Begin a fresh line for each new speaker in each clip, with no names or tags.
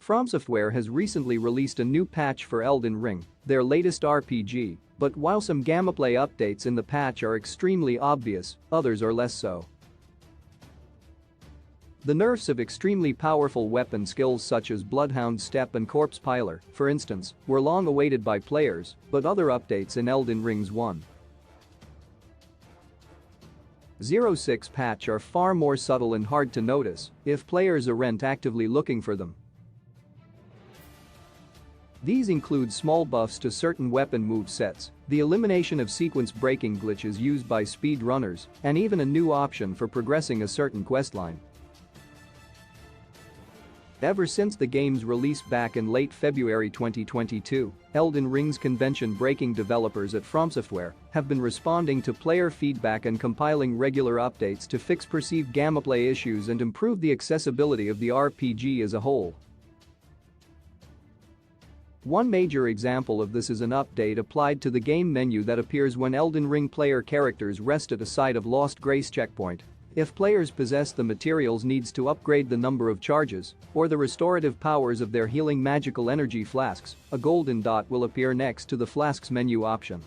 From Software has recently released a new patch for Elden Ring, their latest RPG, but while some gameplay updates in the patch are extremely obvious, others are less so. The nerfs of extremely powerful weapon skills such as Bloodhound Step and Corpse Piler, for instance, were long awaited by players, but other updates in Elden Ring's 1.06 patch are far more subtle and hard to notice if players aren't actively looking for them. These include small buffs to certain weapon movesets, the elimination of sequence breaking glitches used by speedrunners, and even a new option for progressing a certain questline. Ever since the game's release back in late February 2022, Elden Ring's convention-breaking developers at From Software have been responding to player feedback and compiling regular updates to fix perceived gameplay issues and improve the accessibility of the RPG as a whole. One major example of this is an update applied to the game menu that appears when Elden Ring player characters rest at a site of Lost Grace checkpoint. If players possess the materials needs to upgrade the number of charges or the restorative powers of their healing magical energy flasks, a golden dot will appear next to the flasks menu option.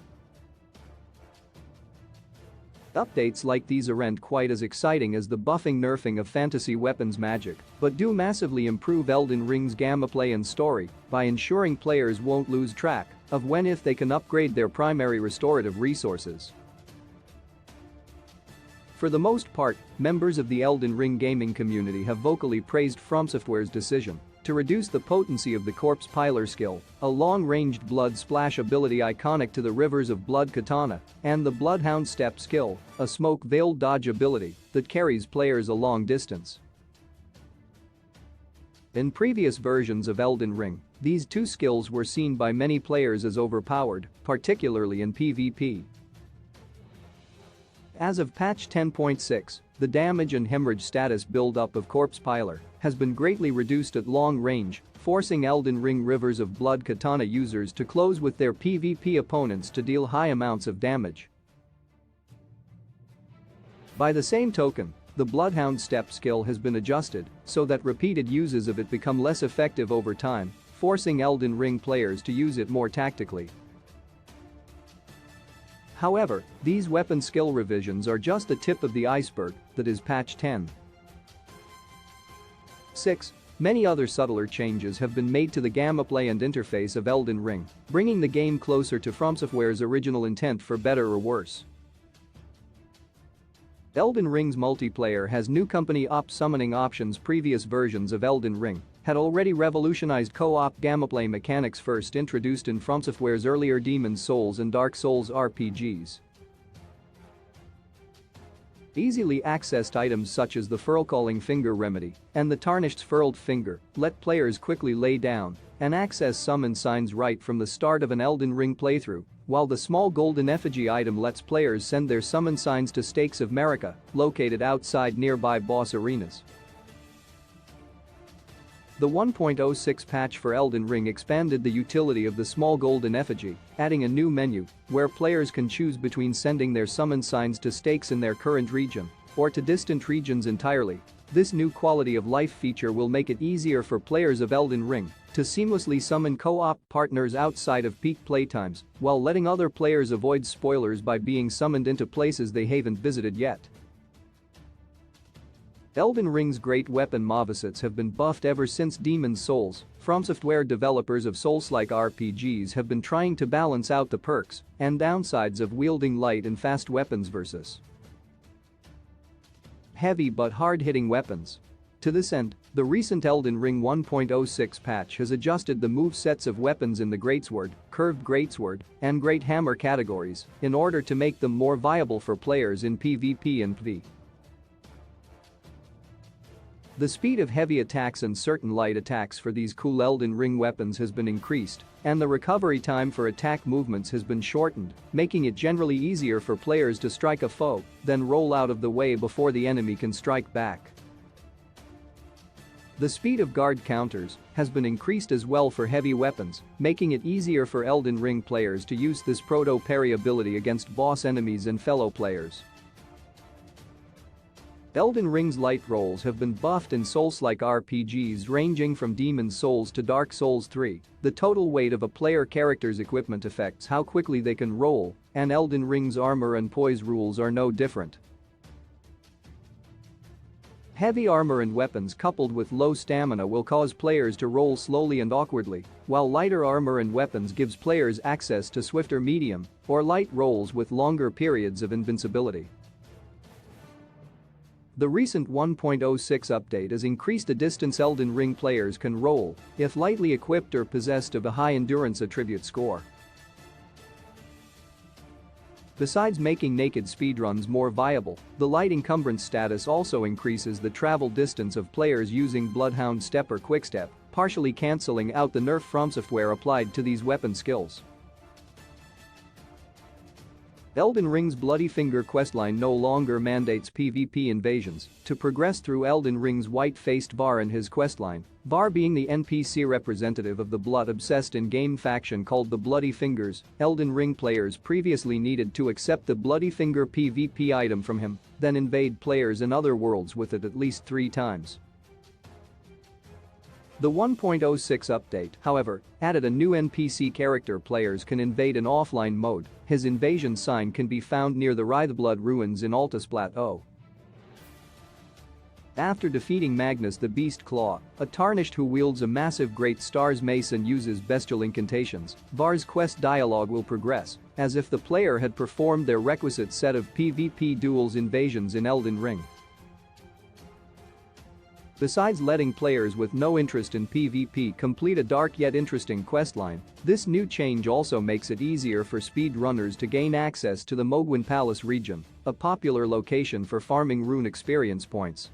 Updates like these aren't quite as exciting as the buffing nerfing of fantasy weapons magic, but do massively improve Elden Ring's gameplay and story by ensuring players won't lose track of when if they can upgrade their primary restorative resources. For the most part, members of the Elden Ring gaming community have vocally praised From Software's decision to reduce the potency of the Corpse Piler skill, a long-ranged blood splash ability iconic to the Rivers of Blood katana, and the Bloodhound Step skill, a smoke-veiled dodge ability that carries players a long distance. In previous versions of Elden Ring, these two skills were seen by many players as overpowered, particularly in PvP. As of patch 10.6, the damage and hemorrhage status build-up of Corpse Piler has been greatly reduced at long range, forcing Elden Ring Rivers of Blood katana users to close with their PvP opponents to deal high amounts of damage. By the same token, the Bloodhound Step skill has been adjusted so that repeated uses of it become less effective over time, forcing Elden Ring players to use it more tactically. However, these weapon skill revisions are just the tip of the iceberg that is patch 10.6. Many other subtler changes have been made to the gameplay and interface of Elden Ring, bringing the game closer to From Software's original intent for better or worse. Elden Ring's multiplayer has new company op summoning options. Previous versions of Elden Ring had already revolutionized co-op gameplay mechanics first introduced in From Software's earlier Demon's Souls and Dark Souls RPGs. Easily accessed items such as the Furl-calling finger remedy and the tarnished furled finger let players quickly lay down and access summon signs right from the start of an Elden Ring playthrough, while the small golden effigy item lets players send their summon signs to Stakes of Marika, located outside nearby boss arenas. The 1.06 patch for Elden Ring expanded the utility of the small golden effigy, adding a new menu where players can choose between sending their summon signs to stakes in their current region or to distant regions entirely. This new quality of life feature will make it easier for players of Elden Ring to seamlessly summon co-op partners outside of peak playtimes while letting other players avoid spoilers by being summoned into places they haven't visited yet. Elden Ring's great weapon movesets have been buffed ever since Demon's Souls. From Software developers of Souls-like RPGs have been trying to balance out the perks and downsides of wielding light and fast weapons versus heavy but hard-hitting weapons. To this end, the recent Elden Ring 1.06 patch has adjusted the movesets of weapons in the Greatsword, Curved Greatsword, and Great Hammer categories in order to make them more viable for players in PvP and PvE. The speed of heavy attacks and certain light attacks for these cool Elden Ring weapons has been increased, and the recovery time for attack movements has been shortened, making it generally easier for players to strike a foe, then roll out of the way before the enemy can strike back. The speed of guard counters has been increased as well for heavy weapons, making it easier for Elden Ring players to use this proto-parry ability against boss enemies and fellow players. Elden Ring's light rolls have been buffed in Souls-like RPGs ranging from Demon's Souls to Dark Souls 3. The total weight of a player character's equipment affects how quickly they can roll, and Elden Ring's armor and poise rules are no different. Heavy armor and weapons coupled with low stamina will cause players to roll slowly and awkwardly, while lighter armor and weapons gives players access to swifter medium or light rolls with longer periods of invincibility. The recent 1.06 update has increased the distance Elden Ring players can roll if lightly equipped or possessed of a high endurance attribute score. Besides making naked speedruns more viable, the light encumbrance status also increases the travel distance of players using Bloodhound Step or Quickstep, partially cancelling out the nerf from software applied to these weapon skills. Elden Ring's Bloody Finger questline no longer mandates PvP invasions to progress through Elden Ring's white-faced Var in his questline, Var being the NPC representative of the blood-obsessed in-game faction called the Bloody Fingers. Elden Ring players previously needed to accept the Bloody Finger PvP item from him, then invade players in other worlds with it at least 3 times. The 1.06 update, however, added a new NPC character players can invade in offline mode. His invasion sign can be found near the Wraithblood ruins in Altus Plateau. After defeating Magnus the Beast Claw, a Tarnished who wields a massive Great Stars mace and uses bestial incantations, Var's quest dialogue will progress, as if the player had performed their requisite set of PvP duels invasions in Elden Ring. Besides letting players with no interest in PvP complete a dark yet interesting questline, this new change also makes it easier for speedrunners to gain access to the Mogwin Palace region, a popular location for farming rune experience points.